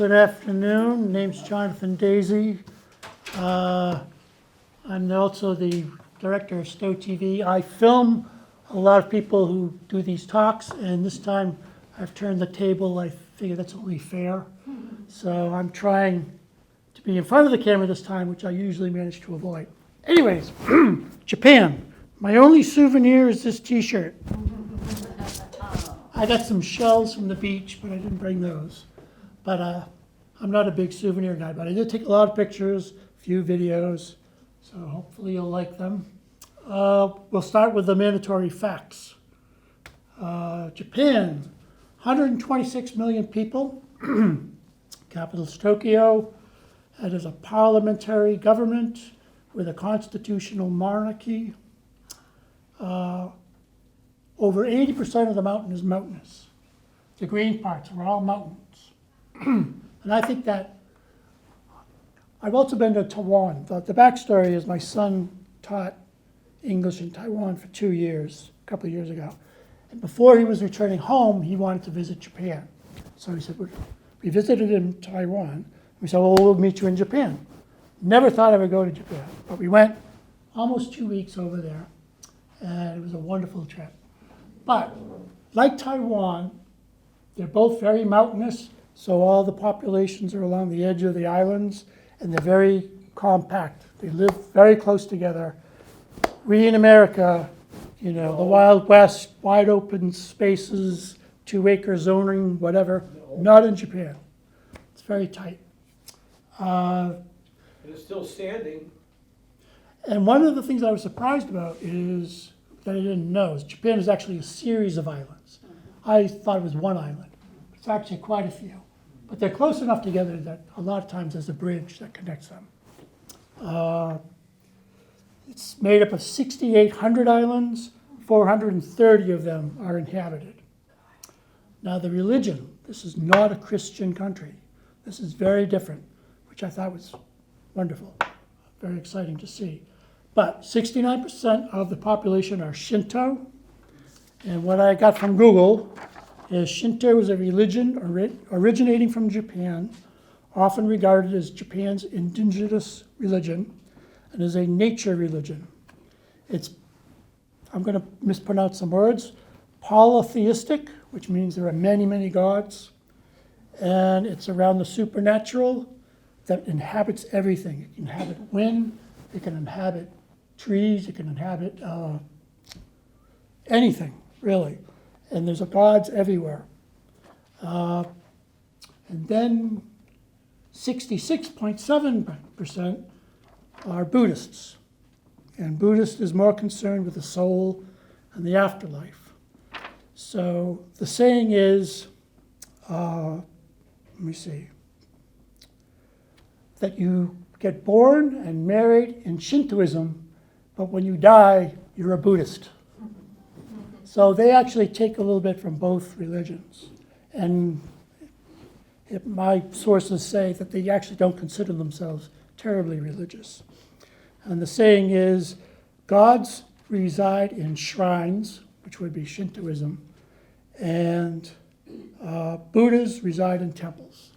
Good afternoon. Name's Jonathan Daisy. I'm also the director of Stow TV. I film a lot of people who do these talks, and this time I've turned the table. I figure that's only fair. So I'm trying to be in front of the camera this time, which I usually manage to avoid. Anyways, Japan. My only souvenir is this t-shirt. I got some shells from the beach, but I didn't bring those. But I'm not a big souvenir guy, but I did take a lot of pictures, a few videos, so hopefully you'll like them. We'll start with the mandatory facts. Japan, 126 million people, capital is Tokyo. It is a parliamentary government with a constitutional monarchy. Over 80% of the mountain is mountainous. The green parts are all mountains. And I think that, I've also been to Taiwan. The backstory is my son taught English in Taiwan for 2 years, a couple of years ago. And before he was returning home, he wanted to visit Japan. So he said, we visited in Taiwan. We said, well, we'll meet you in Japan. Never thought I would go to Japan, but we went almost 2 weeks over there, and it was a wonderful trip. But like Taiwan, they're both very mountainous, so all the populations are along the edge of the islands, and they're very compact. They live very close together. We in America, the Wild West, wide open spaces, 2-acre zoning, whatever, not in Japan. It's very tight. And it's still standing. And one of the things I was surprised about is that I didn't know is Japan is actually a series of islands. I thought it was one island. It's actually quite a few. But they're close enough together that a lot of times there's a bridge that connects them. It's made up of 6,800 islands. 430 of them are inhabited. Now the religion, this is not a Christian country. This is very different, which I thought was wonderful, very exciting to see. But 69% of the population are Shinto. And what I got from Google is Shinto is a religion originating from Japan, often regarded as Japan's indigenous religion, and is a nature religion. I'm going to mispronounce some words, polytheistic, which means there are many, many gods, and it's around the supernatural that inhabits everything. It can inhabit wind, it can inhabit trees, it can inhabit anything, really. And there's gods everywhere. And then 66.7% are Buddhists. And Buddhist is more concerned with the soul and the afterlife. So the saying is, let me see, that you get born and married in Shintoism, but when you die, you're a Buddhist. So they actually take a little bit from both religions. And my sources say that they actually don't consider themselves terribly religious. And the saying is, gods reside in shrines, which would be Shintoism, and Buddhas reside in temples.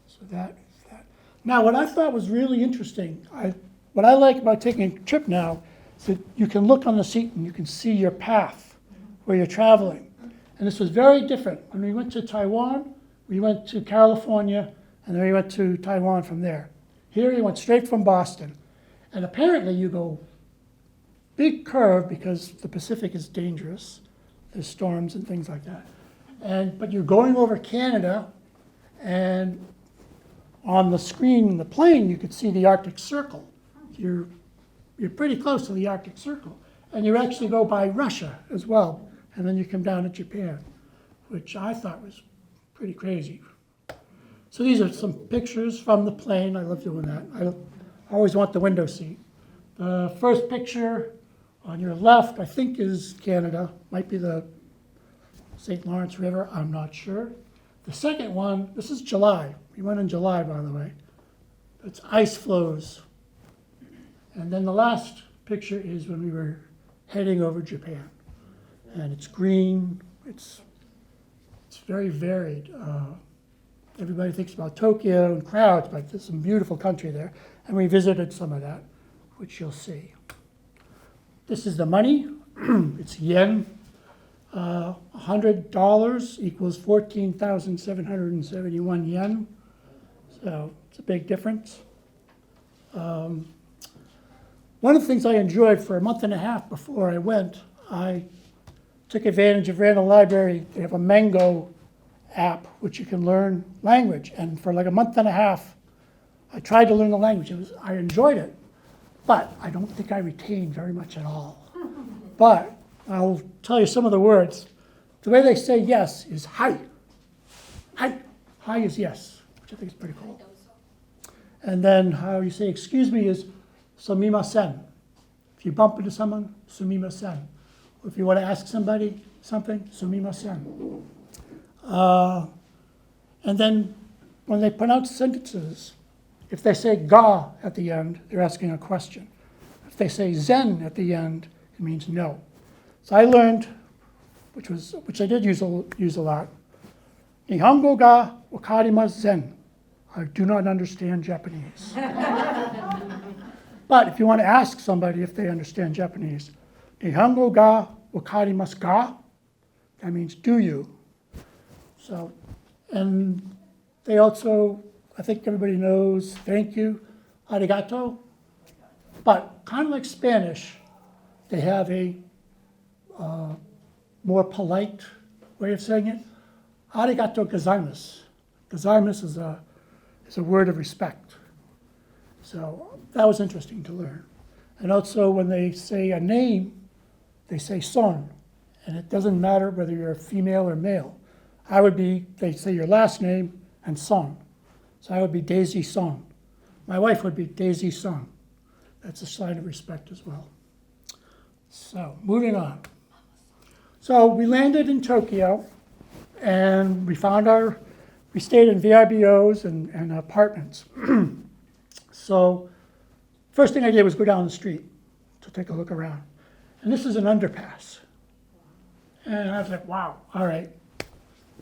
So that is that. Now, what I thought was really interesting, what I like about taking a trip now is that you can look on the seat and you can see your path where you're traveling. And this was very different. When we went to Taiwan, we went to California, and then we went to Taiwan from there. Here we went straight from Boston. And apparently you go big curve because the Pacific is dangerous. There's storms and things like that. But you're going over Canada, and on the screen in the plane you could see the Arctic Circle. You're pretty close to the Arctic Circle. And you actually go by Russia as well. And then you come down to Japan, which I thought was pretty crazy. So these are some pictures from the plane. I love doing that. I always want the window seat. The first picture on your left, I think, is Canada. Might be the St. Lawrence River. I'm not sure. The second one, this is July. We went in July, by the way. It's ice flows. And then the last picture is when we were heading over Japan. And it's green. It's very varied. everybody thinks about Tokyo and crowds, but there's some beautiful country there. And we visited some of that, which you'll see. This is the money. It's yen. $100 equals 14,771 yen. So it's a big difference. One of the things I enjoyed for a month and a half before I went, I took advantage of Randall Library. They have a Mango app which you can learn language. And for like a month and a half, I tried to learn the language. I enjoyed it, but I don't think I retained very much at all. But I'll tell you some of the words. The way they say yes is hi. Hi. Hi is yes, which I think is pretty cool. And then how you say excuse me is sumimasen. If you bump into someone, sumimasen. Or if you want to ask somebody something, sumimasen. And then when they pronounce sentences, if they say ga at the end, they're asking a question. If they say zen at the end, it means no. So I learned, which I did use a lot, Nihongo ga wakarimasen zen. I do not understand Japanese. But if you want to ask somebody if they understand Japanese, Nihongo ga wakarimasu ka? That means do you? So, and they also, I think everybody knows thank you, arigato. But kind of like Spanish, they have a more polite way of saying it. Arigato gozaimasu. Gozaimasu is a word of respect. So that was interesting to learn. And also when they say a name, they say son. And it doesn't matter whether you're a female or male. They say your last name and son. So I would be Daisy Son. My wife would be Daisy Son. That's a sign of respect as well. So moving on. So we landed in Tokyo and we stayed in VRBOs and apartments. So first thing I did was go down the street to take a look around. And this is an underpass. And I was like, wow, all right.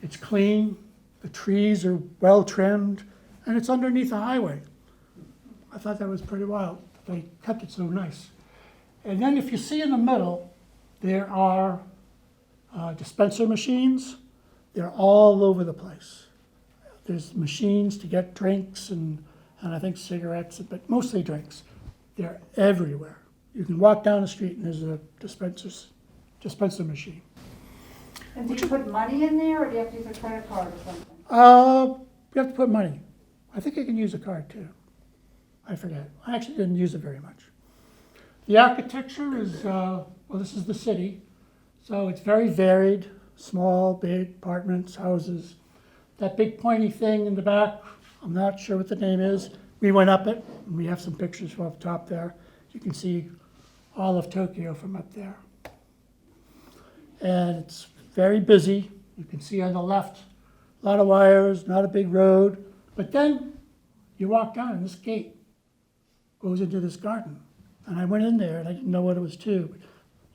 It's clean, the trees are well trimmed, and it's underneath the highway. I thought that was pretty wild. They kept it so nice. And then if you see in the middle, there are dispenser machines. They're all over the place. There's machines to get drinks and I think cigarettes, but mostly drinks. They're everywhere. You can walk down the street and there's a dispenser machine. And do you put money in there, or do you have to use a credit card or something? You have to put money. I think you can use a card too. I forget. I actually didn't use it very much. The architecture is, this is the city. So it's very varied, small, big apartments, houses. That big pointy thing in the back, I'm not sure what the name is. We went up it, and we have some pictures from up top there. You can see all of Tokyo from up there. And it's very busy. You can see on the left, a lot of wires, not a big road. But then you walk down and this gate goes into this garden. And I went in there and I didn't know what it was to.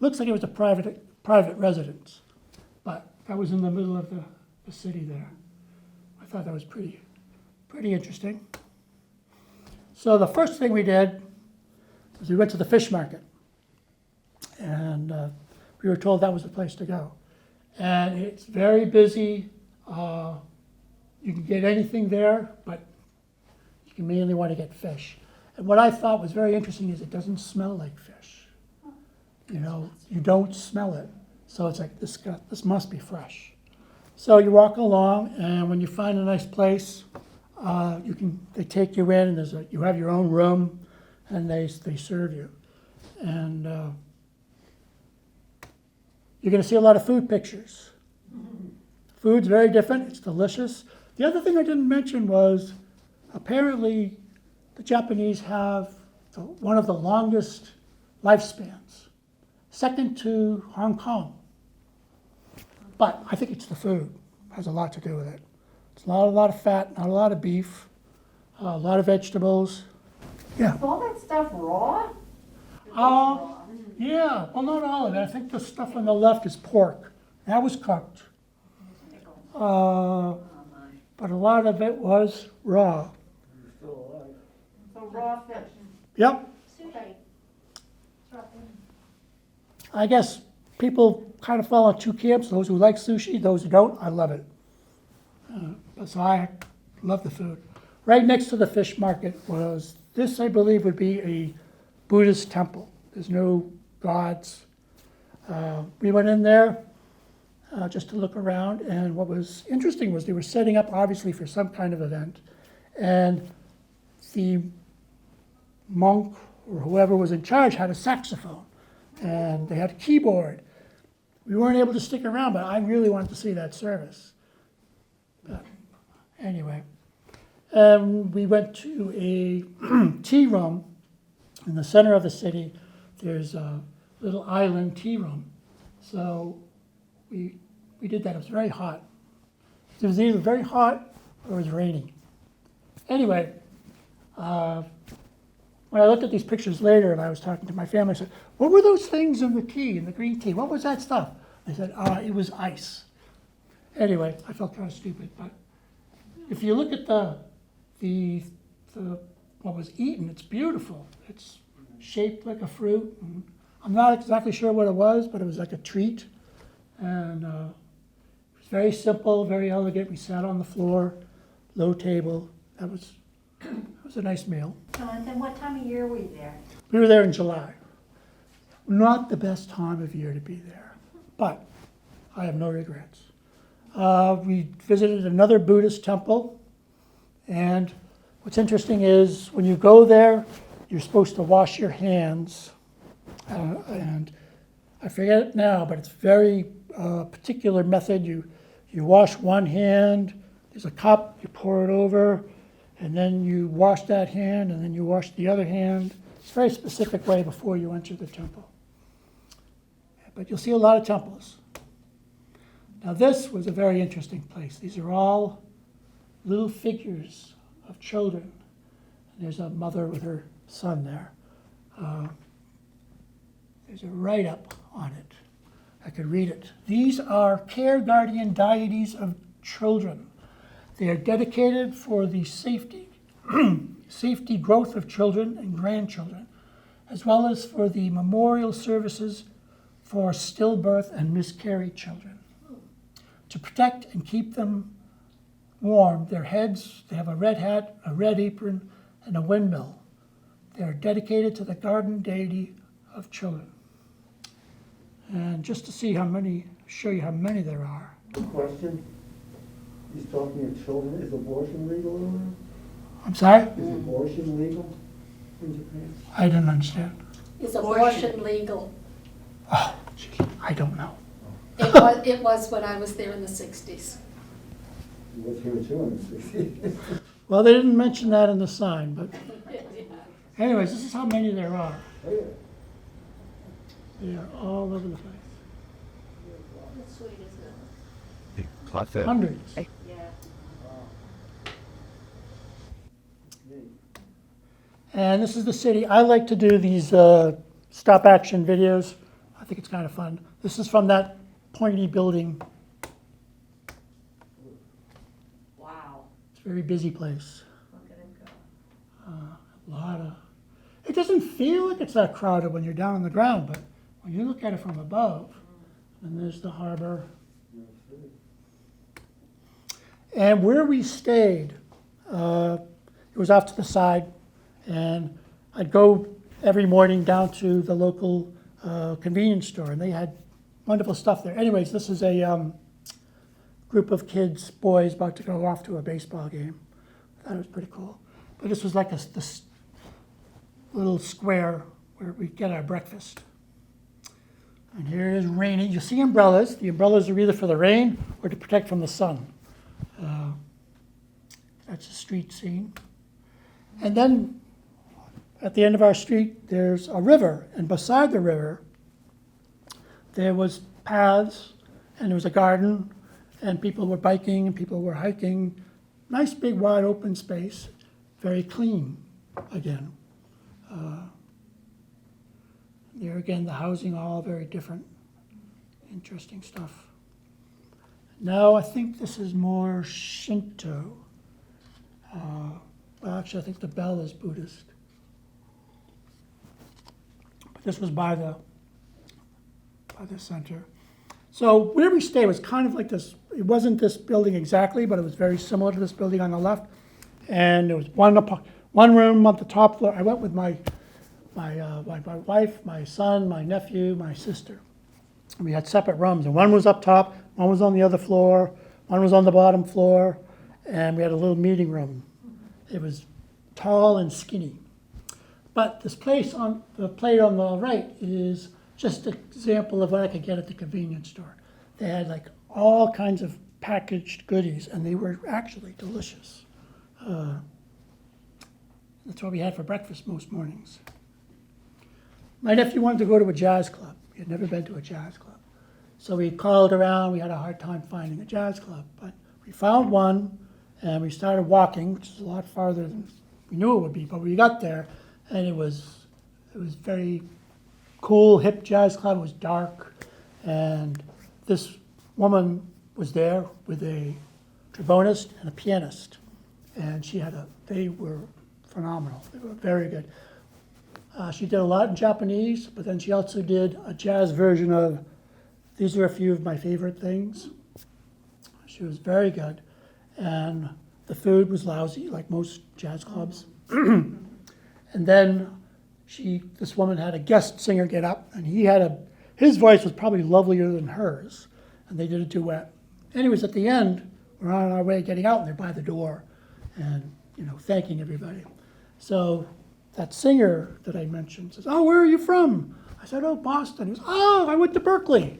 Looks like it was a private residence. But that was in the middle of the city there. I thought that was pretty interesting. So the first thing we did was we went to the fish market. And we were told that was the place to go. And it's very busy. You can get anything there, but you can mainly want to get fish. And what I thought was very interesting is it doesn't smell like fish. You know, you don't smell it. So it's like, this must be fresh. So you walk along, and when you find a nice place, they take you in, and you have your own room, and they serve you. And you're going to see a lot of food pictures. Food's very different. It's delicious. The other thing I didn't mention was apparently the Japanese have one of the longest lifespans, second to Hong Kong. But I think it's the food. It has a lot to do with it. It's not a lot of fat, not a lot of beef, a lot of vegetables. Yeah. Is all that stuff raw? Yeah, well, not all of it. I think the stuff on the left is pork. That was cooked. but a lot of it was raw. You're still alive. So raw fish. Yep, Okay. I guess people kind of fall in two camps, those who like sushi, those who don't. I love it. So I love the food. Right next to the fish market was, this I believe would be a Buddhist temple. There's no gods. We went in there just to look around, and what was interesting was they were setting up obviously for some kind of event, and the monk or whoever was in charge had a saxophone, and they had a keyboard. We weren't able to stick around, but I really wanted to see that service. But anyway, we went to a tea room in the center of the city. There's a little island tea room. So we did that. It was very hot. It was either very hot or it was raining. Anyway, when I looked at these pictures later and I was talking to my family, I said, what were those things in the tea, in the green tea? What was that stuff? They said, it was ice. Anyway, I felt kind of stupid, but if you look at the what was eaten, it's beautiful. It's shaped like a fruit. And I'm not exactly sure what it was, but it was like a treat. And it was very simple, very elegant. We sat on the floor, low table. It was a nice meal. And then what time of year were you there? We were there in July. Not the best time of year to be there, but I have no regrets. We visited another Buddhist temple, and what's interesting is when you go there, you're supposed to wash your hands, and I forget it now, but it's very particular method. You wash one hand, there's a cup, you pour it over, and then you wash that hand, and then you wash the other hand. It's a very specific way before you enter the temple. But you'll see a lot of temples. Now this was a very interesting place. These are all little figures of children. And there's a mother with her son there. There's a write-up on it. I could read it. These are care guardian deities of children. They are dedicated for the safety growth of children and grandchildren, as well as for the memorial services for stillbirth and miscarried children. To protect and keep them warm, their heads, they have a red hat, a red apron, and a windmill. They are dedicated to the garden deity of children. And just to see show you how many there are. Question, he's talking of children, is abortion legal over there? I'm sorry? Is abortion legal in Japan? I didn't understand. Is abortion legal? Oh, gee, I don't know. It was when I was there in the 60s. He was here too in the 60s. Well, they didn't mention that in the sign, but anyways, this is how many there are. Oh, yeah. They are all over the place. That's sweet, isn't it? Plot that. Hundreds. Yeah. And this is the city. I like to do these stop action videos. I think it's kind of fun. This is from that pointy building. Wow. It's a very busy place. Look at him go. A lot of. It doesn't feel like it's that crowded when you're down on the ground, but when you look at it from above, and there's the harbor. And where we stayed, it was off to the side, and I'd go every morning down to the local convenience store, and they had wonderful stuff there. Anyways, this is a group of kids, boys, about to go off to a baseball game. I thought it was pretty cool. But this was like this little square where we get our breakfast. And here it is raining. You see umbrellas. The umbrellas are either for the rain or to protect from the sun. That's a street scene. And then at the end of our street, there's a river. And beside the river, there was paths, and there was a garden, and people were biking, and people were hiking. Nice, big, wide open space. Very clean, again. There again, the housing, all very different. Interesting stuff. No, I think this is more Shinto. Well, actually, I think the bell is Buddhist. But this was by the center. So where we stayed was kind of like this. It wasn't this building exactly, but it was very similar to this building on the left. And there was one room on the top floor. I went with my wife, my son, my nephew, my sister. And we had separate rooms, and one was up top, one was on the other floor, one was on the bottom floor, and we had a little meeting room. It was tall and skinny. But this place on the plate on the right is just an example of what I could get at the convenience store. They had like all kinds of packaged goodies, and they were actually delicious. That's what we had for breakfast most mornings. My nephew wanted to go to a jazz club. He had never been to a jazz club. So we called around. We had a hard time finding a jazz club, but we found one, and we started walking, which is a lot farther than we knew it would be. But we got there, and it was very cool, hip jazz club. It was dark, and this woman was there with a trombonist and a pianist, and they were phenomenal. They were very good. She did a lot in Japanese, but then she also did a jazz version of These Are a Few of My Favorite Things. She was very good, and the food was lousy, like most jazz clubs. And then this woman had a guest singer get up, and his voice was probably lovelier than hers, and they did a duet. Anyways, at the end, we're on our way getting out, and they're by the door, and thanking everybody. So that singer that I mentioned says, "Oh, where are you from?" I said, "Oh, Boston." He goes, "Oh, I went to Berkeley."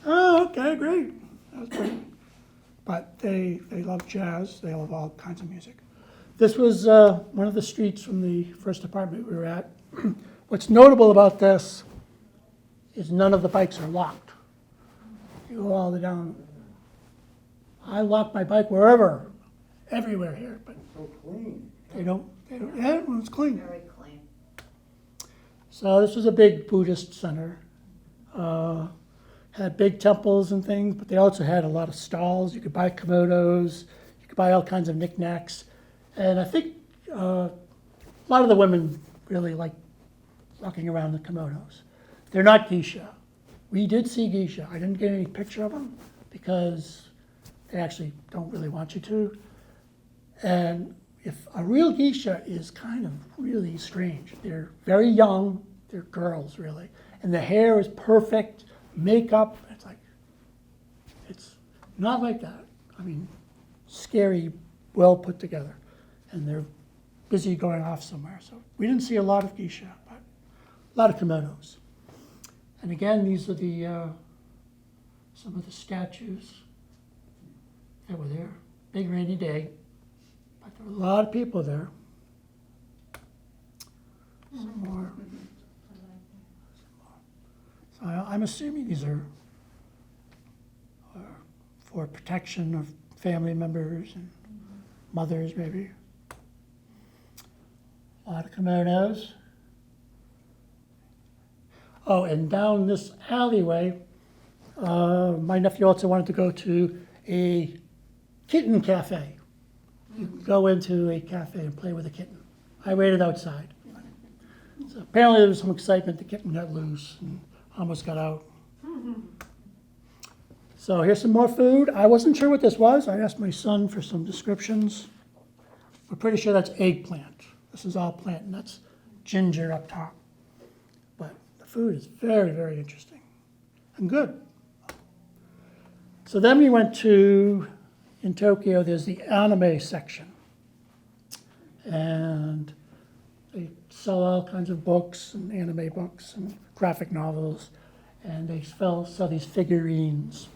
Oh, okay, great. That was great. But they love jazz. They love all kinds of music. This was one of the streets from the first apartment we were at. What's notable about this is none of the bikes are locked. You go all the way down. I lock my bike everywhere here, but So clean. they don't, yeah, well, it's clean. Very clean. So this was a big Buddhist center. Had big temples and things, but they also had a lot of stalls. You could buy kimonos, you could buy all kinds of knickknacks. And I think a lot of the women really like walking around in kimonos. They're not geisha. We did see geisha. I didn't get any picture of them because they actually don't really want you to. And if a real geisha is kind of really strange. They're very young. They're girls, really. And the hair is perfect. Makeup, it's not like that. I mean, scary, well put together. And they're busy going off somewhere. So we didn't see a lot of geisha, but a lot of kimonos. And again, these are some of the statues that were there. Big rainy day, but there were a lot of people there. Some more. So I'm assuming these are for protection of family members and mothers, maybe. A lot of kimonos. Oh, and down this alleyway, my nephew also wanted to go to a kitten cafe. You can go into a cafe and play with a kitten. I waited outside. So apparently there was some excitement. The kitten got loose and almost got out. So here's some more food. I wasn't sure what this was. I asked my son for some descriptions. We're pretty sure that's eggplant. This is all plant, and that's ginger up top. But the food is very, very interesting and good. So then we went in Tokyo, there's the anime section. And they sell all kinds of books and anime books and graphic novels. And they sell these figurines.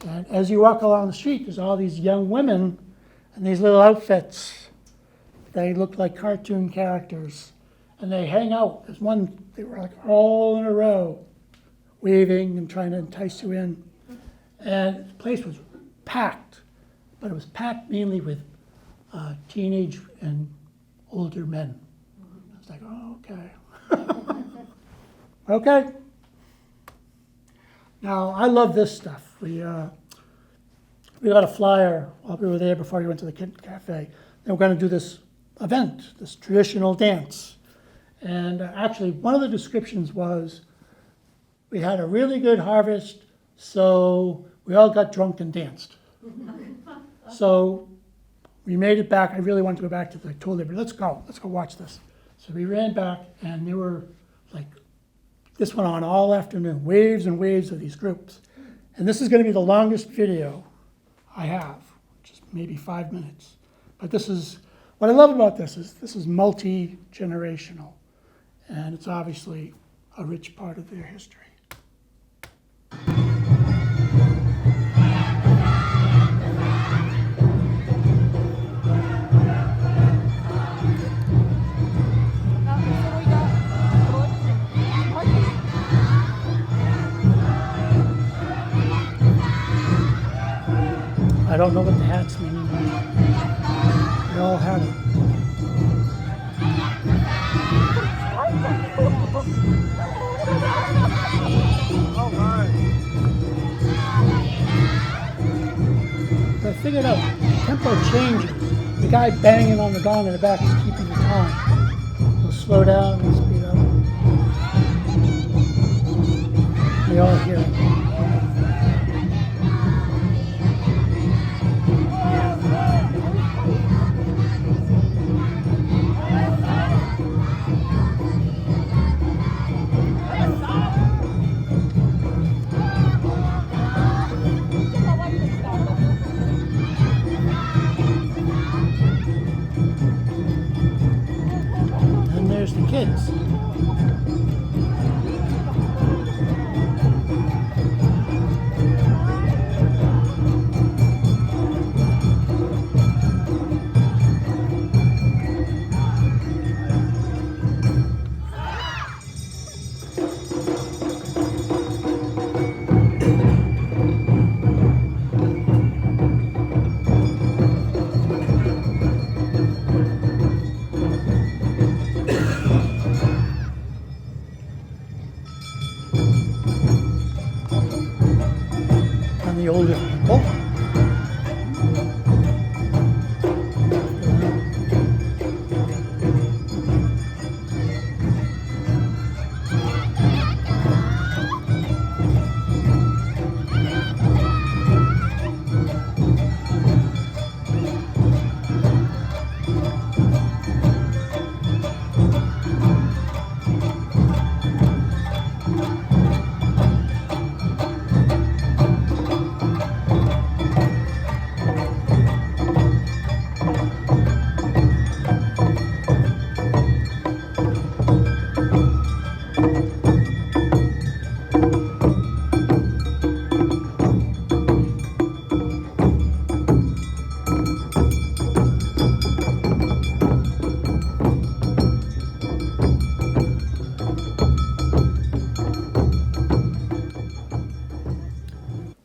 And as you walk along the street, there's all these young women in these little outfits. They look like cartoon characters. And they hang out. There's one, they were like all in a row, waving and trying to entice you in. And the place was packed, but it was packed mainly with teenage and older men. I was like, oh, okay. Okay. Now, I love this stuff. We got a flyer while we were there before we went to the Kid Cafe. They were going to do this event, this traditional dance. And actually, one of the descriptions was, we had a really good harvest, so we all got drunk and danced. So we made it back. I really wanted to go back to the tour. Let's go watch this. So we ran back, and they were like, this went on all afternoon, waves and waves of these groups. And this is going to be the longest video I have, just maybe 5 minutes. But this is, what I love about this is multi-generational. And it's obviously a rich part of their history. I don't know what the hats mean anymore. They all have it. But I figured out, tempo changes. The guy banging on the gong in the back is keeping the time. He'll slow down and speed up. We all hear it. And there's the kids. And the older people.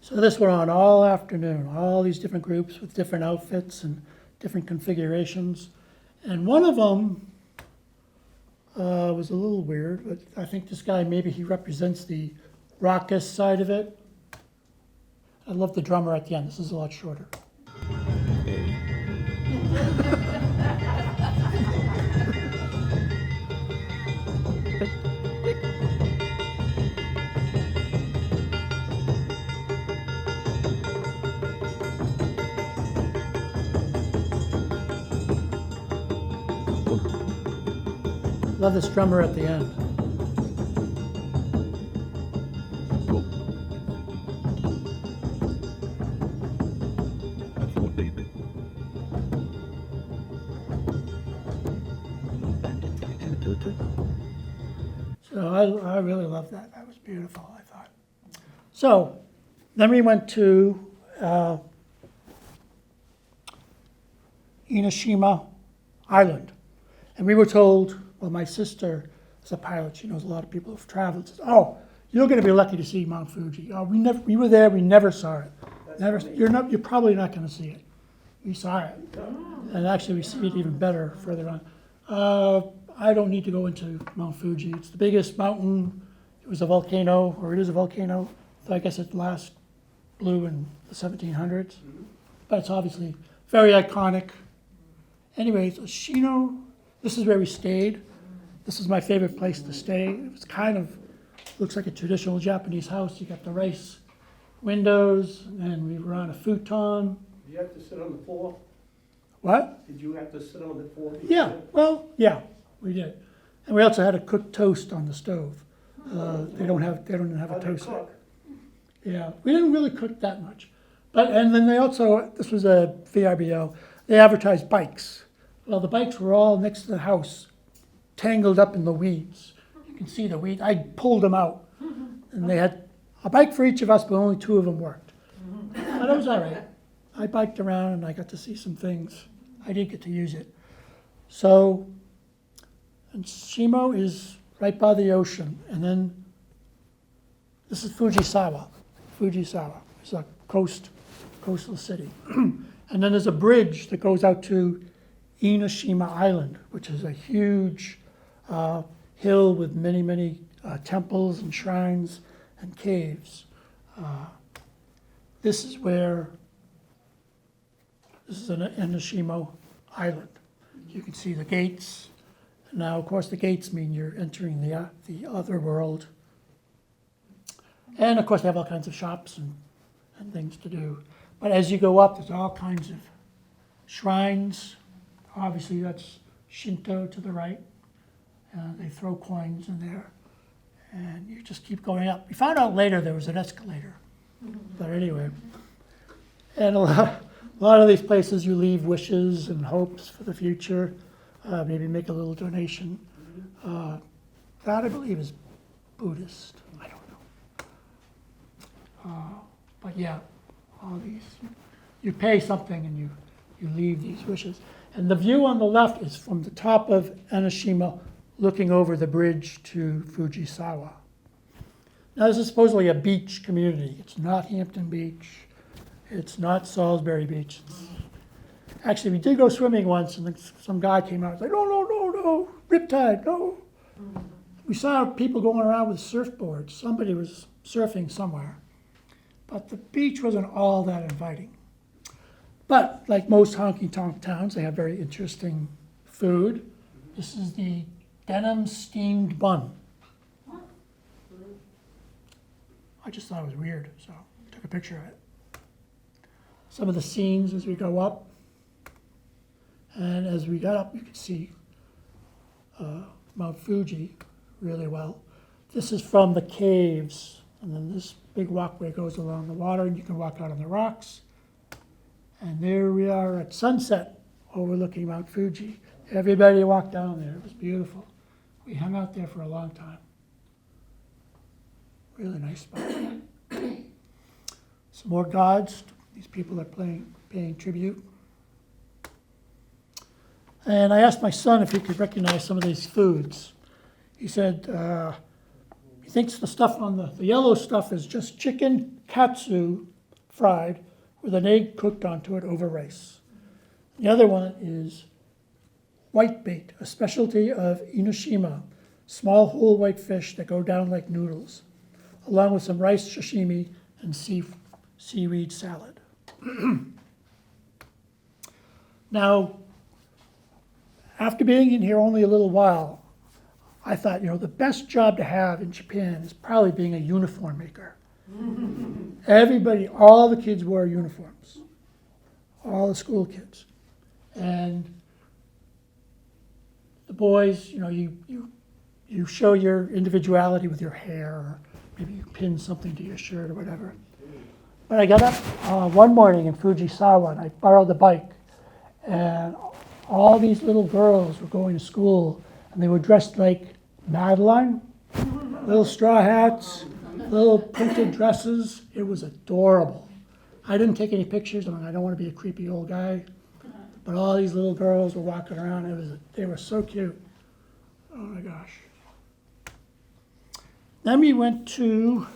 So this went on all afternoon, all these different groups with different outfits and different configurations. And one of them was a little weird, but I think this guy, maybe he represents the raucous side of it. I love the drummer at the end. This is a lot shorter. Love this drummer at the end. So I really love that. That was beautiful, I thought. So then we went to Enoshima Island. And we were told, well, my sister is a pilot. She knows a lot of people who've traveled. Says, oh, you're going to be lucky to see Mount Fuji. Oh, we were there. We never saw it. Never. You're probably not going to see it. We saw it, and actually we see it even better further on. I don't need to go into Mount Fuji. It's the biggest mountain. It was a volcano, or it is a volcano, So I guess it last blew in the 1700s, but it's obviously very iconic. Anyways, Oshino, this is where we stayed. This is my favorite place to stay. It was kind of, looks like a traditional Japanese house. You got the rice windows, and we were on a futon. Did you have to sit on the floor? What? Did you have to sit on the floor? Yeah, well, yeah, we did. And we also had a cooked toast on the stove. They don't have a How'd they toaster. cook? Yeah, we didn't really cook that much. But, and then they also, this was a VRBO, they advertised bikes. Well, the bikes were all next to the house, tangled up in the weeds. You can see the weeds. I pulled them out. And they had a bike for each of us, but only 2 of them worked. But it was all right. I biked around and I got to see some things. I did get to use it. So, and Shimo is right by the ocean. And then this is Fujisawa. Fujisawa. It's a coastal city. And then there's a bridge that goes out to Enoshima Island, which is a huge hill with many, many temples and shrines and caves. This is an Enoshima Island. You can see the gates. Now, of course, the gates mean you're entering the other world. And of course, they have all kinds of shops and things to do. But as you go up, there's all kinds of shrines. Obviously, that's Shinto to the right. They throw coins in there. And you just keep going up. We found out later there was an escalator. But anyway. And a lot of these places you leave wishes and hopes for the future. Maybe make a little donation. That, I believe, is Buddhist. I don't know. But yeah, all these, you pay something and you leave these wishes. And the view on the left is from the top of Enoshima looking over the bridge to Fujisawa. Now, this is supposedly a beach community. It's not Hampton Beach. It's not Salisbury Beach. Actually, we did go swimming once, and then some guy came out and said, no, riptide, no. We saw people going around with surfboards. Somebody was surfing somewhere. But the beach wasn't all that inviting. But like most honky-tonk towns, they have very interesting food. This is the denim steamed bun. I just thought it was weird, so I took a picture of it. Some of the scenes as we go up. And as we got up, you could see Mount Fuji really well. This is from the caves. And then this big walkway goes along the water, and you can walk out on the rocks. And there we are at sunset overlooking Mount Fuji. Everybody walked down there. It was beautiful. We hung out there for a long time. Really nice spot. Some more gods. These people are paying tribute. And I asked my son if he could recognize some of these foods. He said he thinks the stuff on the yellow stuff is just chicken katsu fried with an egg cooked onto it over rice. The other one is whitebait, a specialty of Enoshima, small whole white fish that go down like noodles, along with some rice sashimi and seaweed salad. Now, after being in here only a little while, I thought, the best job to have in Japan is probably being a uniform maker. Everybody, all the kids wore uniforms, all the school kids. And the boys, you show your individuality with your hair, or maybe you pin something to your shirt or whatever. But I got up one morning in Fujisawa and I borrowed the bike, and all these little girls were going to school, and they were dressed like Madeline, little straw hats, little printed dresses. It was adorable. I didn't take any pictures. I don't want to be a creepy old guy. But all these little girls were walking around. They were so cute. Oh my gosh. Then we went to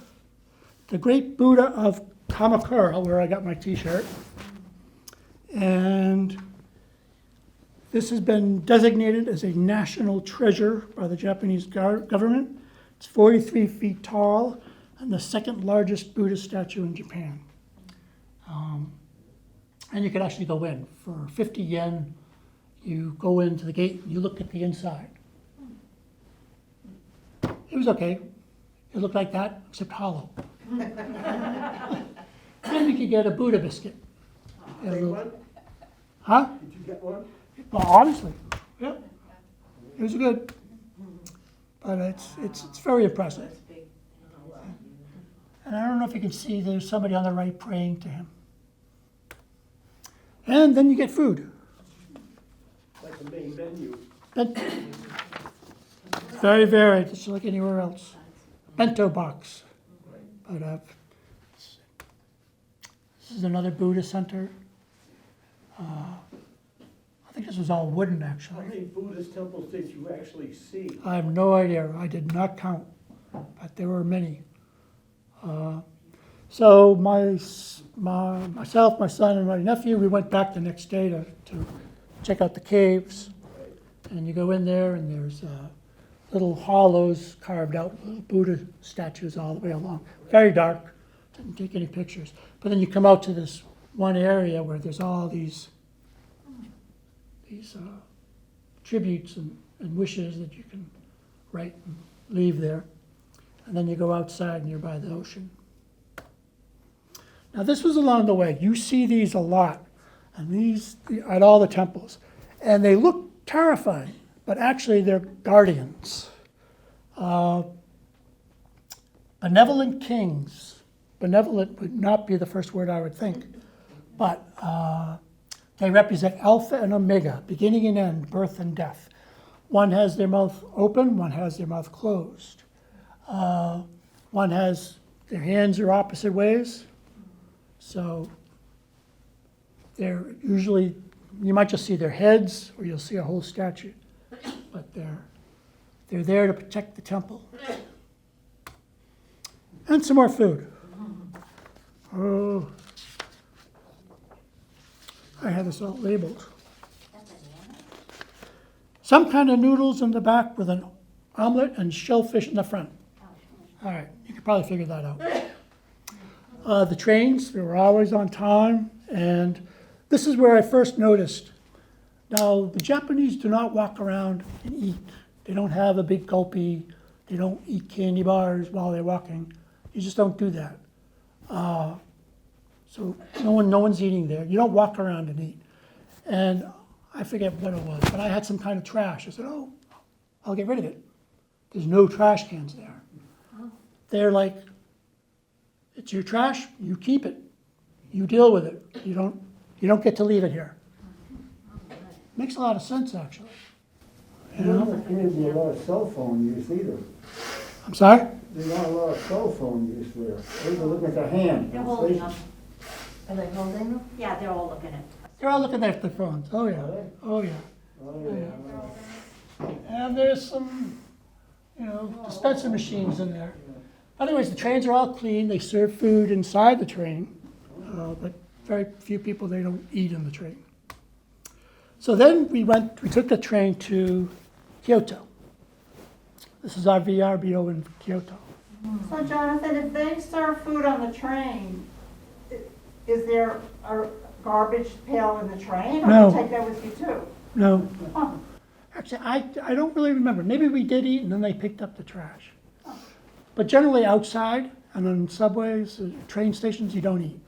the Great Buddha of Kamakura, where I got my t-shirt. And this has been designated as a national treasure by the Japanese government. It's 43 feet tall. and the second largest Buddhist statue in Japan. And you could actually go in. For 50 yen, you go into the gate, you look at the inside. It was okay. It looked like that, except hollow. And you could get a Buddha biscuit. And a Take little- one? Huh? Did you get one? Well, honestly, yeah. It was good. But it's very impressive. And I don't know if you can see, there's somebody on the right praying to him. And then you get food. Like the main menu. Ben- Very varied, just like anywhere else. Bento box. But this is another Buddha center. I think this was all wooden, How actually. many Buddhist temples did you actually see? I have no idea. I did not count, but there were many. So myself, my son, and my nephew, we went back the next day to check out the caves. And you go in there, and there's little hollows carved out, little Buddha statues all the way along. Very dark. Didn't take any pictures. But then you come out to this one area where there's all these tributes and wishes that you can write and leave there. And then you go outside and you're by the ocean. Now this was along the way. You see these a lot, and these at all the temples. And they look terrifying, but actually they're guardians. Benevolent kings. Benevolent would not be the first word I would think, but they represent Alpha and Omega, beginning and end, birth and death. One has their mouth open, one has their mouth closed. One has, their hands are opposite ways. So they're usually, you might just see their heads, or you'll see a whole statue. But they're there to protect the temple. And some more food. Oh, I have this all labeled. Some kind of noodles in the back with an omelet and shellfish in the front. All right, you could probably figure that out. The trains, they were always on time, and this is where I first noticed. Now, the Japanese do not walk around and eat. They don't have a big gulpy. They don't eat candy bars while they're walking. You just don't do that. So no one's eating there. You don't walk around and eat. And I forget what it was, but I had some kind of trash. I said, oh, I'll get rid of it. There's no trash cans there. They're like, it's your trash, you keep it. You deal with it. You don't get to leave it here. Makes a lot of sense, actually. You There know? doesn't appear to be a lot of cell phone use either. I'm sorry? There's not a lot of cell phone use there. They're looking at their hand. They're holding Station. them. Are they holding them? Yeah, they're all looking at. They're all looking at their phones. Oh, yeah. Oh, yeah. Oh, yeah. And there's some, dispenser machines in there. Anyways, the trains are all clean. They serve food inside the train, but very few people, they don't eat in the train. So then we took the train to Kyoto. This is our VRBO in Kyoto. So Jonathan, if they serve food on the train, is there a garbage pail in the train? Or No. do you take that with you too? No, Oh, actually, I don't really remember. Maybe we did eat and then they picked up the trash. But generally outside and on subways, train stations, you don't eat.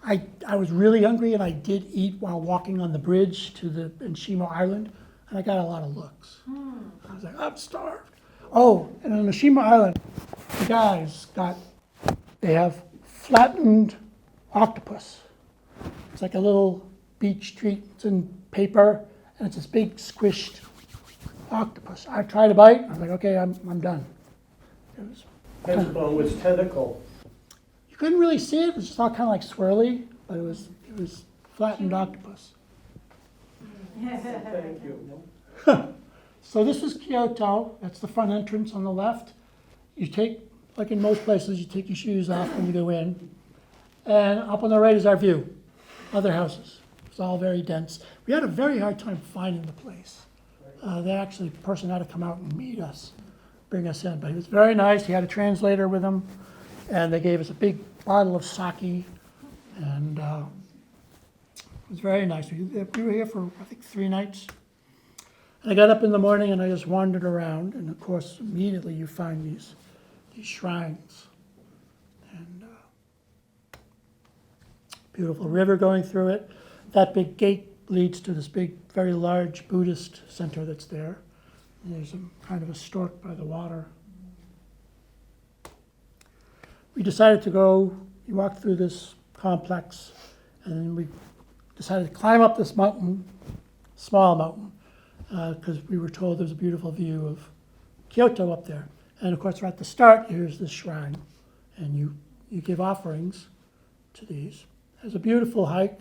I was really hungry and I did eat while walking on the bridge to the Enoshima Island, and I got a lot of looks. I was like, I'm starved. Oh, and on Enoshima Island, the guys they have flattened octopus. It's like a little beach treat. It's in paper, and it's this big squished octopus. I tried a bite. I was like, okay, I'm done. It was Depends upon which tentacle. You couldn't really see it. It was just all kind of like swirly, but it was flattened octopus. Thank you. So this is Kyoto. That's the front entrance on the left. You take, like in most places, you take your shoes off when you go in. And up on the right is our view. Other houses. It's all very dense. We had a very hard time finding the place. The person had to come out and meet us. bring us in. But he was very nice. He had a translator with him, and they gave us a big bottle of sake, and it was very nice. We were here for, I think, 3 nights. And I got up in the morning and I just wandered around, and of course, immediately you find these shrines. And beautiful river going through it. That big gate leads to this big, very large Buddhist center that's there. And there's kind of a stork by the water. We decided to go, we walked through this complex, and then we decided to climb up this mountain, small mountain, because we were told there's a beautiful view of Kyoto up there. And of course, right at the start, here's this shrine, and you give offerings to these. There's a beautiful hike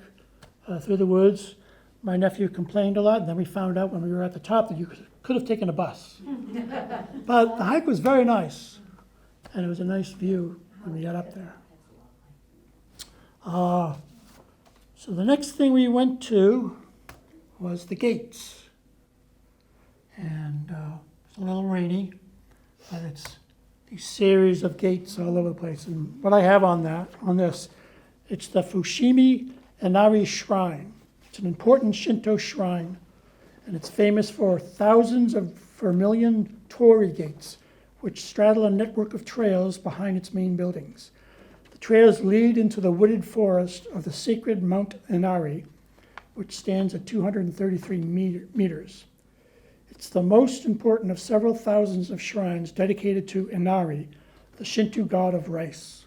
through the woods. My nephew complained a lot, and then we found out when we were at the top that you could have taken a bus. But the hike was very nice, and it was a nice view when we got up there. So the next thing we went to was the gates. And it's a little rainy, but it's these series of gates all over the place. And what I have on this, it's the Fujisawa Enoshima Shrine. It's an important Shinto shrine, and it's famous for thousands of vermilion torii gates, which straddle a network of trails behind its main buildings. The trails lead into the wooded forest of the sacred Mount Inari, which stands at 233 meters. It's the most important of several thousands of shrines dedicated to Inari, the Shinto god of rice.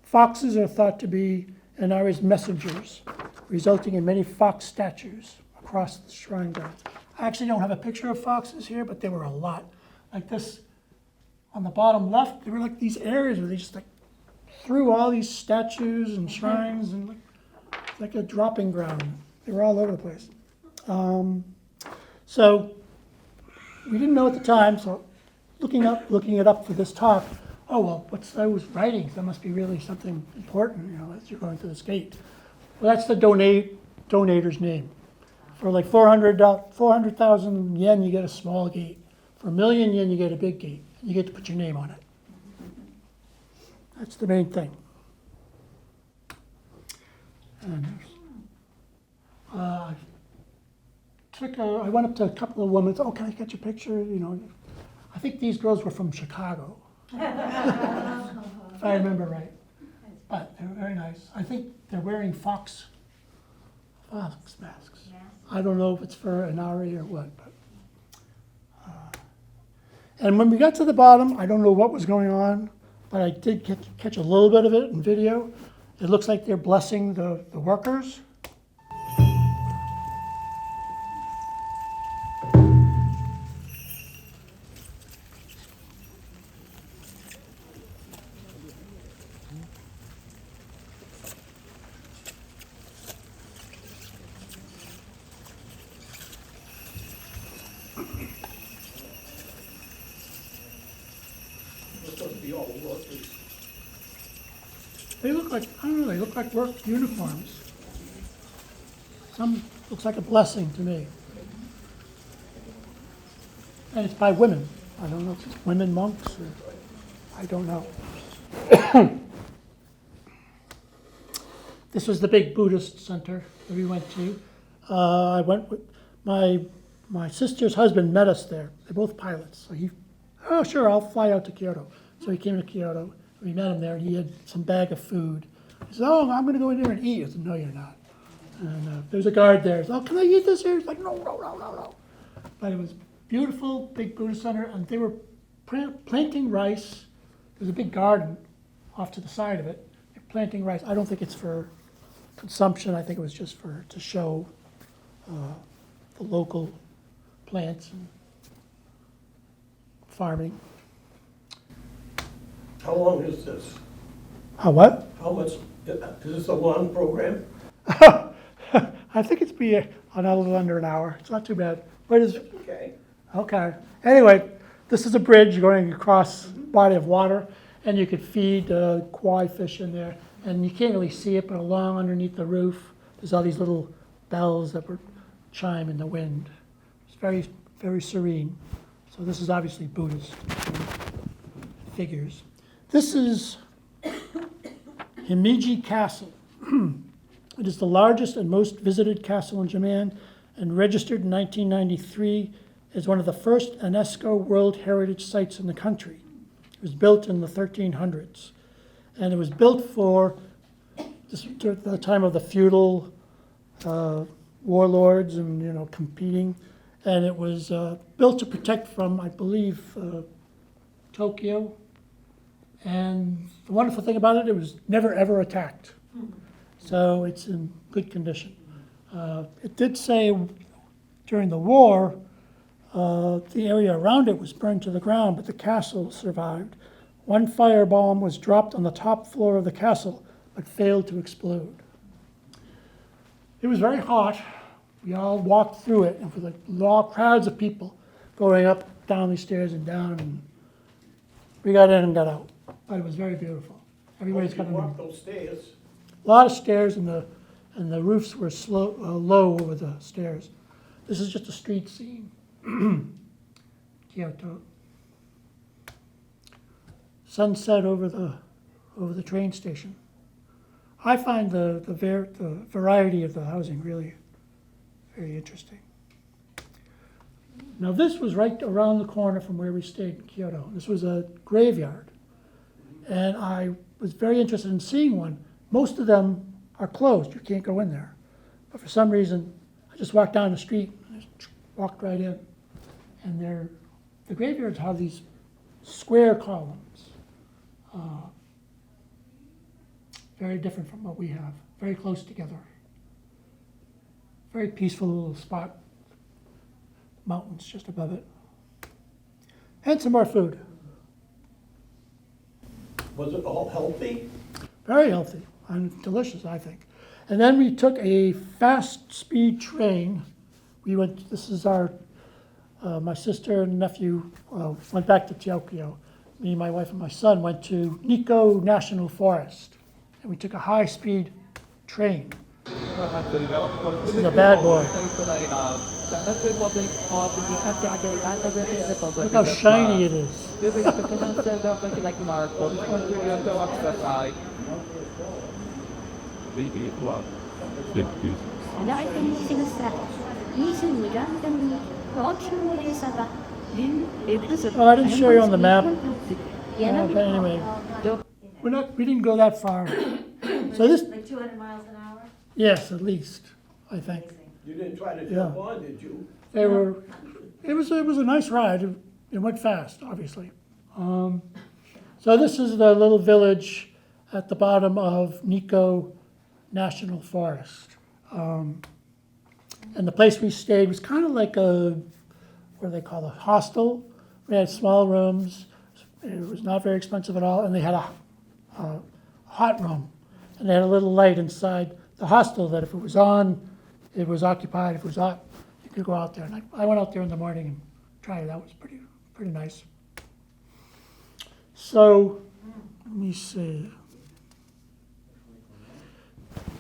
Foxes are thought to be Inari's messengers, resulting in many fox statues across the shrine grounds. I actually don't have a picture of foxes here, but there were a lot. Like this, on the bottom left, there were like these areas where they just like threw all these statues and shrines, and like a dropping ground. They were all over the place. So we didn't know at the time, so looking it up for this talk, oh, well, what's those writings? That must be really something important, as you're going through this gate. Well, that's the donator's name. For like 400,000 yen, you get a small gate. For 1 million yen, you get a big gate. You get to put your name on it. That's the main thing. And I went up to a couple of women. Oh, can I get your picture? I think these girls were from Chicago, if I remember right. But they were very nice. I think they're wearing fox masks. I don't know if it's for Inari or what. But, and when we got to the bottom, I don't know what was going on, but I did catch a little bit of it in video. It looks like they're blessing the workers. They're supposed to be all workers. They look like, I don't know, they look like work uniforms. Some looks like a blessing to me. And it's by women. I don't know if it's women monks or, I don't know. This was the big Buddhist center that we went to. I went with my sister's husband met us there. They're both pilots. So oh sure, I'll fly out to Kyoto. So he came to Kyoto. We met him there, and he had some bag of food. He said, oh, I'm going to go in there and eat. I said, no, you're not. And there's a guard there. He said, oh, can I eat this here? He's like, no. But it was beautiful, big Buddhist center, and they were planting rice. There's a big garden off to the side of it. They're planting rice. I don't think it's for consumption. I think it was just to show the local plants and farming. How long is this? How what? How much, is this a long program? I think it's be a little under an hour. It's not too bad. What is? Okay. Okay. Anyway, this is a bridge going across a body of water, and you could feed koi fish in there. And you can't really see it, but along underneath the roof, there's all these little bells that would chime in the wind. It's very, very serene. So this is obviously Buddhist. figures. This is Himeji Castle. It is the largest and most visited castle in Japan and registered in 1993 as one of the first UNESCO World Heritage Sites in the country. It was built in the 1300s. And it was built for the time of the feudal warlords and, competing. And it was built to protect from, I believe, Tokyo. And the wonderful thing about it, it was never ever attacked. So it's in good condition. It did say during the war, the area around it was burned to the ground, but the castle survived. One firebomb was dropped on the top floor of the castle, but failed to explode. It was very hot. We all walked through it, and with crowds of people going up, down these stairs and down, and we got in and got out. But it was very beautiful. Everybody's got Walk those stairs. a lot of stairs, and the roofs were low over the stairs. This is just a street scene. Kyoto. Sunset over the train station. I find the variety of the housing really very interesting. Now this was right around the corner from where we stayed in Kyoto. This was a graveyard, and I was very interested in seeing one. Most of them are closed. You can't go in there. But for some reason, I just walked down the street and just walked right in. And the graveyards have these square columns. Very different from what we have. Very close together. Very peaceful little spot. Mountains just above it. And some more food. Was it all healthy? Very healthy and delicious, I think. And then we took a fast speed train. This is my sister and nephew went back to Tokyo. Me, my wife, and my son went to Nikko National Forest. And we took a high speed train. This is a bad boy. Look how shiny it is. Oh, I didn't show you on the map. But anyway, we didn't go that far. So this, Like 200 miles an hour? yes, at least, I think. You didn't try to jump on, did you? It was a nice ride. It went fast, obviously. So this is the little village at the bottom of Nikko National Forest. And the place we stayed was kind of like what do they call it, a hostel. We had small rooms. It was not very expensive at all, and they had a hot room. And they had a little light inside the hostel that if it was on, it was occupied. If it was off, you could go out there. And I went out there in the morning and tried it. That was pretty nice. So, let me see.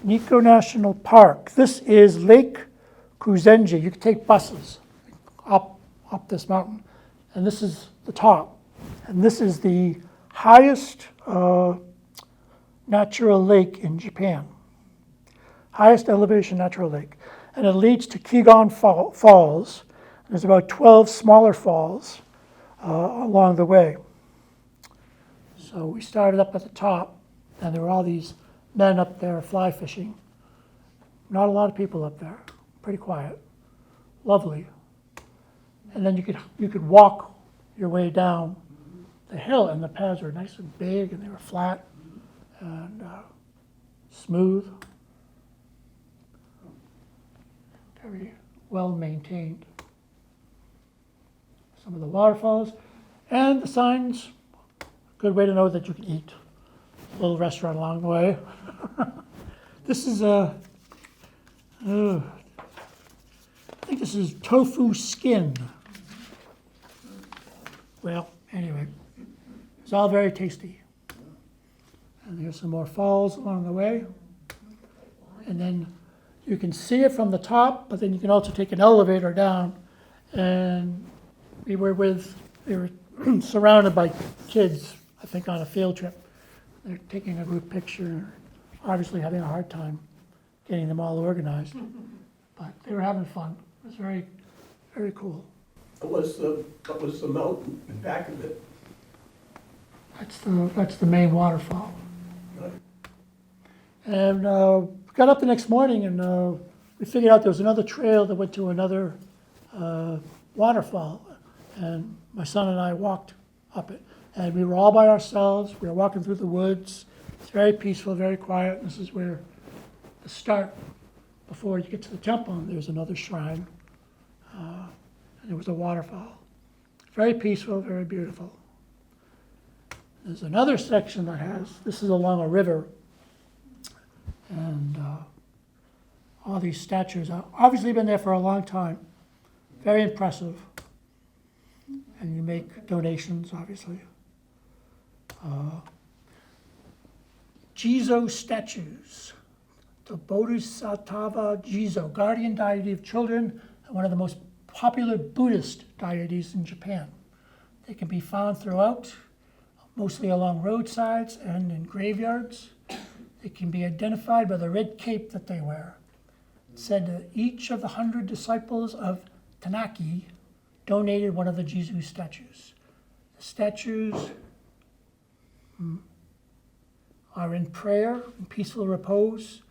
Nikko National Park. This is Lake Kuzenji. You can take buses up this mountain. And this is the top. And this is the highest natural lake in Japan. Highest elevation natural lake. And it leads to Kigon Falls. There's about 12 smaller falls along the way. So we started up at the top, and there were all these men up there fly fishing. Not a lot of people up there. Pretty quiet. Lovely. And then you could walk your way down the hill, and the paths were nice and big, and they were flat and smooth. Very well maintained. Some of the waterfalls, and the signs. Good way to know that you can eat. A little restaurant along the way. This is I think this is tofu skin. Well, anyway, it's all very tasty. And there's some more falls along the way. And then you can see it from the top, but then you can also take an elevator down. And we were surrounded by kids think, on a field trip. They're taking a group picture, obviously having a hard time getting them all organized. But they were having fun. It was very, very cool. What was the mountain back of it? That's the main waterfall. Right. And got up the next morning and we figured out there was another trail that went to another waterfall. And my son and I walked up it. And we were all by ourselves. We were walking through the woods. It's very peaceful, very quiet. This is where the start, before you get to the temple, and there's another shrine. And there was a waterfall. Very peaceful, very beautiful. There's another section that has, this is along a river, and all these statues have obviously been there for a long time. Very impressive. And you make donations, obviously. Jizo statues. The Bodhisattva Jizo, guardian deity of children, and one of the most popular Buddhist deities in Japan. They can be found throughout, mostly along roadsides and in graveyards. They can be identified by the red cape that they wear. It said that each of the 100 disciples of Tanaki donated one of the Jizo statues. The statues are in prayer, in peaceful repose,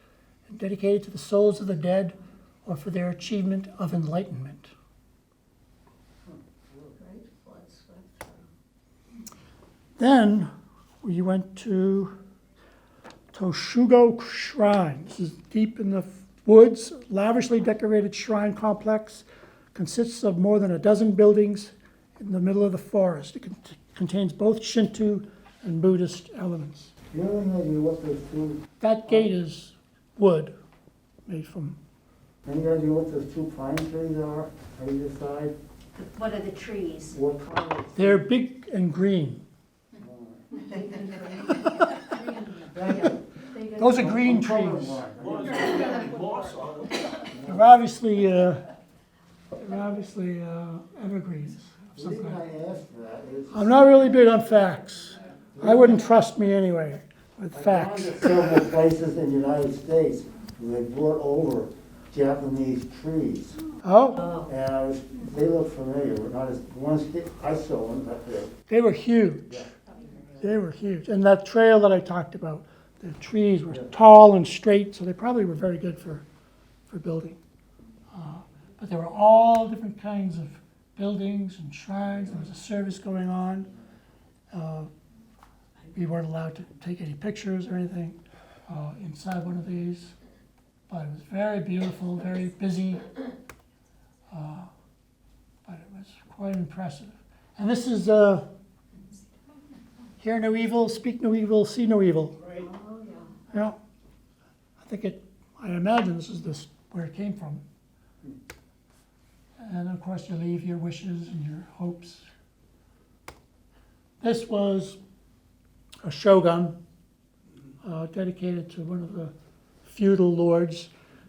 and dedicated to the souls of the dead or for their achievement of enlightenment. Then we went to Toshugo Shrine. This is deep in the woods, lavishly decorated shrine complex. Consists of more than a dozen buildings in the middle of the forest. It contains both Shinto and Buddhist elements. You have any idea what those two, That gate is wood, made from, any idea what those two pine trees are on either side? What are the trees? What color? they're big and green. Those are green trees. Moss on them. They're obviously evergreens of The some reason kind. I asked that is. I'm not really big on facts. I wouldn't trust me anyway with I've facts. gone to several places in the United States where they brought over Japanese trees. Oh, And they look familiar, but not as, the ones I saw them, but they were huge. They were huge. And that trail that I talked about, the trees were tall and straight, so they probably were very good for building. But there were all different kinds of buildings and shrines. There was a service going on. We weren't allowed to take any pictures or anything inside one of these. But it was very beautiful, very busy. But it was quite impressive. And this is hear no evil, speak no evil, see no evil. Right. Yeah. I imagine this is where it came from. And of course, you leave your wishes and your hopes. This was a shogun dedicated to one of the feudal lords.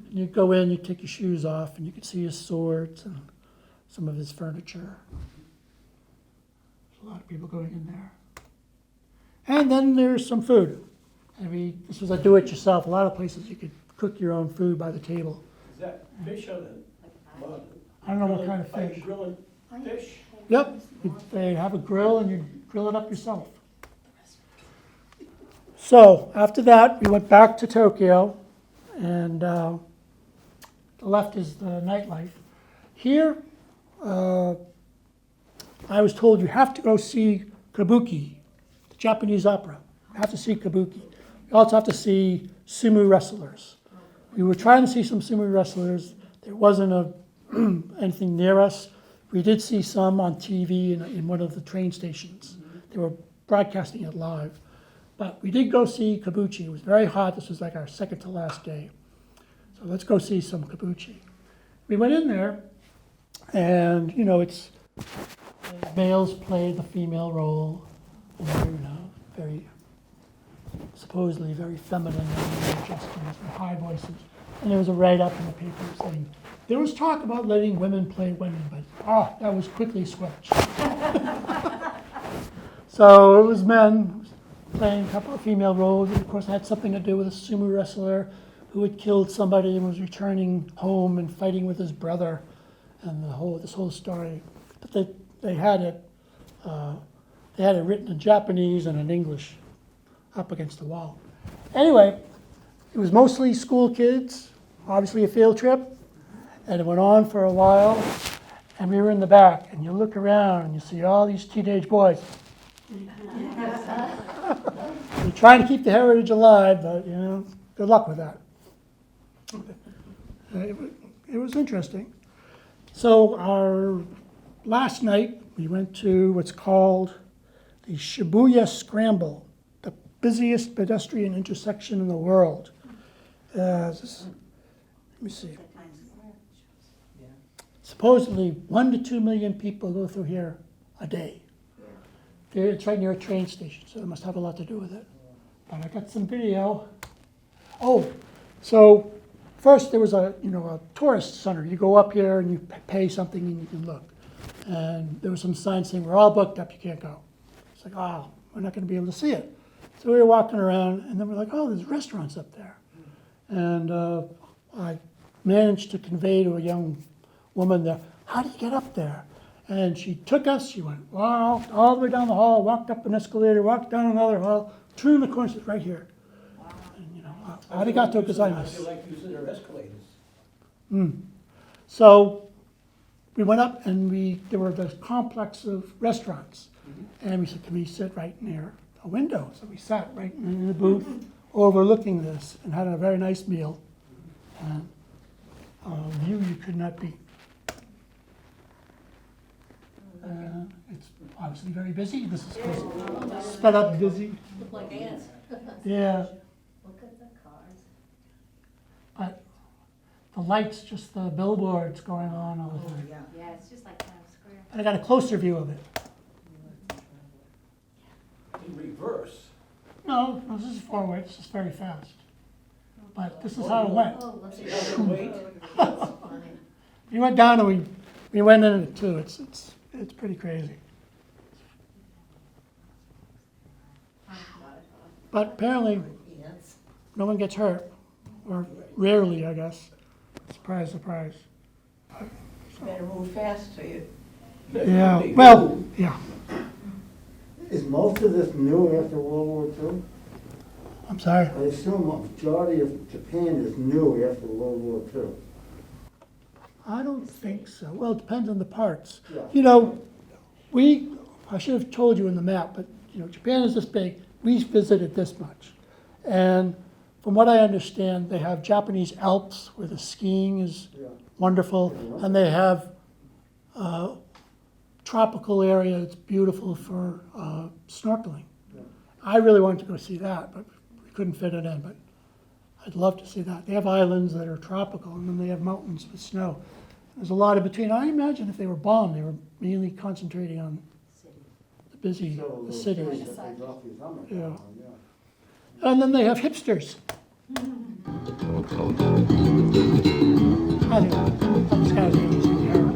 And you go in, you take your shoes off, and you can see his swords and some of his furniture. There's a lot of people going in there. And then there's some food. This was a do-it-yourself. A lot of places you could cook your own food by the table. Is that fish on it? I don't know what kind of Are you fish. grilling fish? Yep, they have a grill and you grill it up yourself. So after that, we went back to Tokyo, and the left is the nightlife. Here, I was told you have to go see Kabuki, the Japanese opera. You have to see Kabuki. You also have to see sumo wrestlers. We were trying to see some sumo wrestlers. There wasn't anything near us. We did see some on TV in one of the train stations. They were broadcasting it live. But we did go see Kabuki. It was very hot. This was like our second to last day. So let's go see some Kabuki. We went in there, and it's the males play the female role, and they're very supposedly very feminine and adjusting with high voices. And there was a write-up in the paper saying there was talk about letting women play women, but that was quickly switched. So it was men playing a couple of female roles, and of course it had something to do with a sumo wrestler who had killed somebody and was returning home and fighting with his brother, and this whole story. But they had it written in Japanese and in English up against the wall. Anyway, it was mostly school kids, obviously a field trip, and it went on for a while, and we were in the back, and you look around and you see all these teenage boys. They're trying to keep the heritage alive, but good luck with that. It was interesting. So our last night, we went to what's called the Shibuya Scramble, the busiest pedestrian intersection in the world. Let me see. Supposedly 1 to 2 million people go through here a day. It's right near a train station, so it must have a lot to do with it. But I got some video. Oh, so first there was a tourist center. You go up here and you pay something and you can look. And there was some signs saying, we're all booked up, you can't go. It's like, oh, we're not going to be able to see it. So we were walking around, and then we're like, oh, there's restaurants up there. And I managed to convey to a young woman there, how do you get up there? And she took us, she went all the way down the hall, walked up an escalator, walked down another hall, turned the corner, said, right here. And, arigato gozaimasu. I feel like you said they're escalators. So we went up and there were this complex of restaurants. And we said, can we sit right near a window? So we sat right in the booth overlooking this and had a very nice meal. And a view you could not beat. It's obviously very busy. This is sped up busy. Look like ants. Yeah, Look at the cars. but the lights, just the billboards going on all the time. Yeah, it's just like Times Square. And I got a closer view of it. In reverse. No, this is forward. This is very fast. But this is how it went. Oh, look at See that. how they wait? That's funny. We went down and we went in it too. It's pretty crazy. But apparently, no one gets hurt, or rarely, I guess. Surprise, surprise. Better move fast so you. Yeah. Well, yeah. Is most of this new after World War II? I'm sorry. I assume a majority of Japan is new after World War II. I don't think so. Well, it depends on the parts. Yeah. I should have told you in the map, but Japan is this big. We visited this much. And from what I understand, they have Japanese Alps where the skiing is wonderful, and they have a tropical area that's beautiful for snorkeling. I really wanted to go see that, but we couldn't fit it in, but I'd love to see that. They have islands that are tropical, and then they have mountains with snow. There's a lot in between. I imagine if they were bombed, they were mainly concentrating on the busy the cities. Yeah. And then they have hipsters. I think that's kind of an interesting area.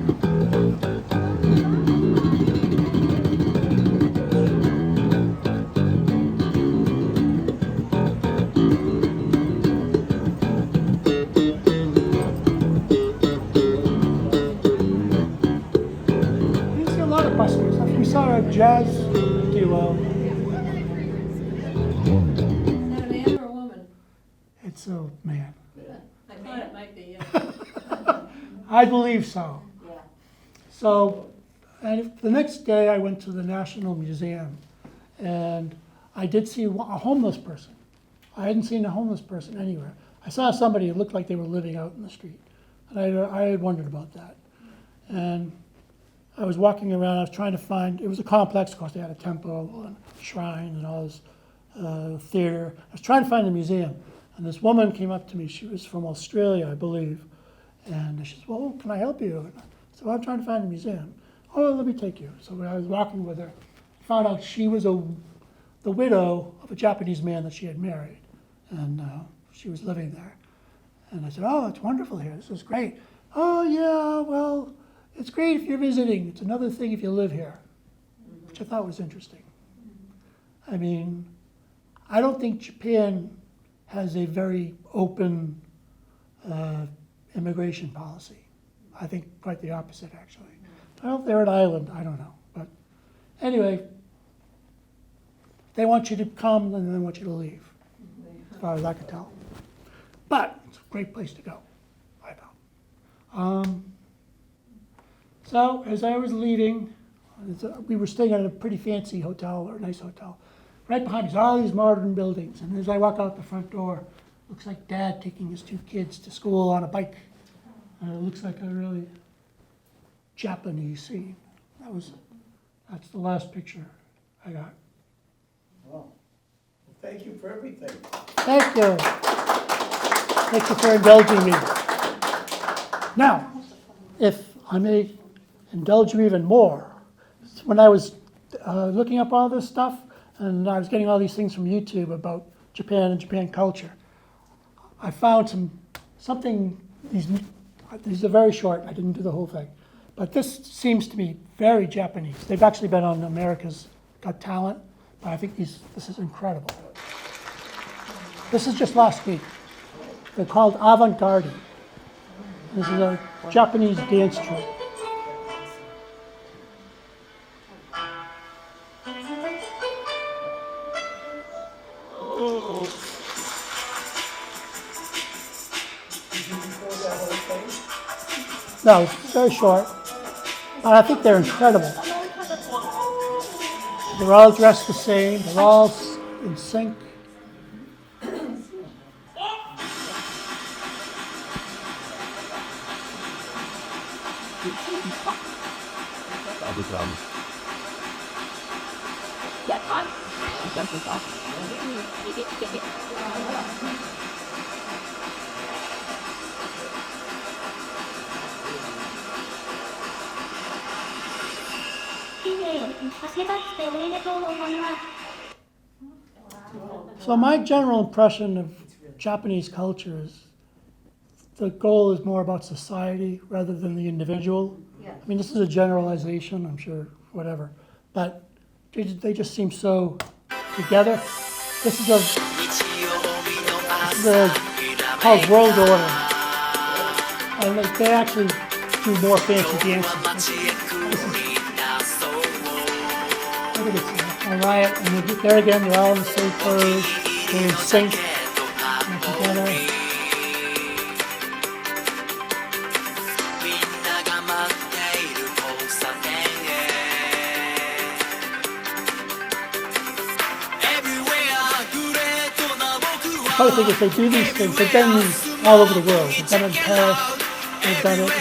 You see a lot of buskers. We saw a jazz duo. Is that a man or a woman? It's a man. I thought it might be, yeah. I believe so. Yeah. So, and the next day I went to the National Museum, and I did see a homeless person. I hadn't seen a homeless person anywhere. I saw somebody who looked like they were living out in the street, and I had wondered about that. And I was walking around, I was trying to find, it was a complex, of course, they had a temple and a shrine and all this theater. I was trying to find the museum, and this woman came up to me. She was from Australia, I believe, and she said, well, can I help you? And I said, well, I'm trying to find the museum. Oh, let me take you. So I was walking with her, I found out she was the widow of a Japanese man that she had married, and she was living there. And I said, oh, it's wonderful here. This is great. Oh, yeah, well, it's great if you're visiting. It's another thing if you live here, which I thought was interesting. I mean, I don't think Japan has a very open immigration policy. I think quite the opposite, actually. I don't know if they're an island, I don't know. But anyway, they want you to come and they want you to leave, as far as I can tell. But it's a great place to go, I found. So as I was leaving, we were staying at a pretty fancy hotel, or a nice hotel. Right behind us, all these modern buildings. And as I walk out the front door, looks like Dad taking his 2 kids to school on a bike. And it looks like a really Japanese scene. That's the last picture I got. Wow. Well, thank you for everything. Thank you. Thank you for indulging me. Now, if I may indulge you even more, when I was looking up all this stuff, and I was getting all these things from YouTube about Japan and Japan culture, I found these are very short, I didn't do the whole thing, but this seems to me very Japanese. They've actually been on America's Got Talent, but I think this is incredible. This is just last week. They're called Avant-Garde. This is a Japanese dance troupe. No, it's very short, but I think they're incredible. They're all dressed the same, they're all in sync. So my general impression of Japanese culture is the goal is more about society rather than the individual. Yeah. I mean, this is a generalization, I'm sure, whatever, but they just seem so together. This is called World Order, and they actually do more fancy dances. Look at this, a riot, and there again, they're all in the same clothes, they're in sync, they're together. The other thing is they do these things, they've done these all over the world. They've done it in Paris, they've done it in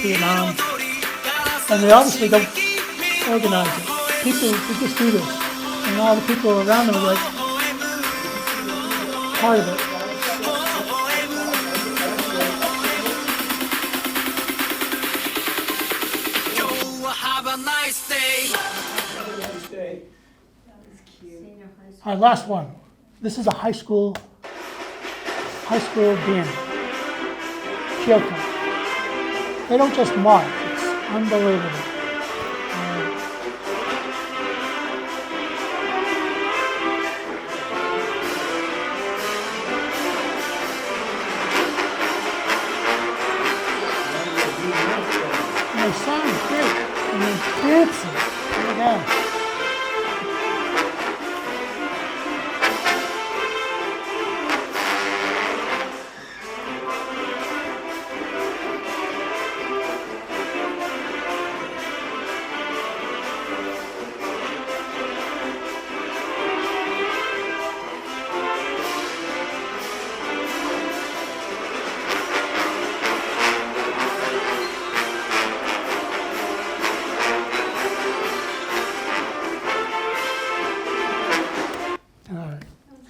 Vietnam, and they obviously don't organize it. People they just do this, and all the people around them are like part of it. Have a nice day. Have a nice day. Senior high school. All right, last one. This is a high school band, Kyoto. They don't just march, it's unbelievable. And they sound great, and they're dancing. Look at that.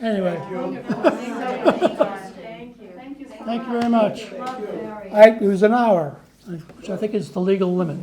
Anyway, Thank you. thank you very much. Very. It was an hour, which I think is the legal limit.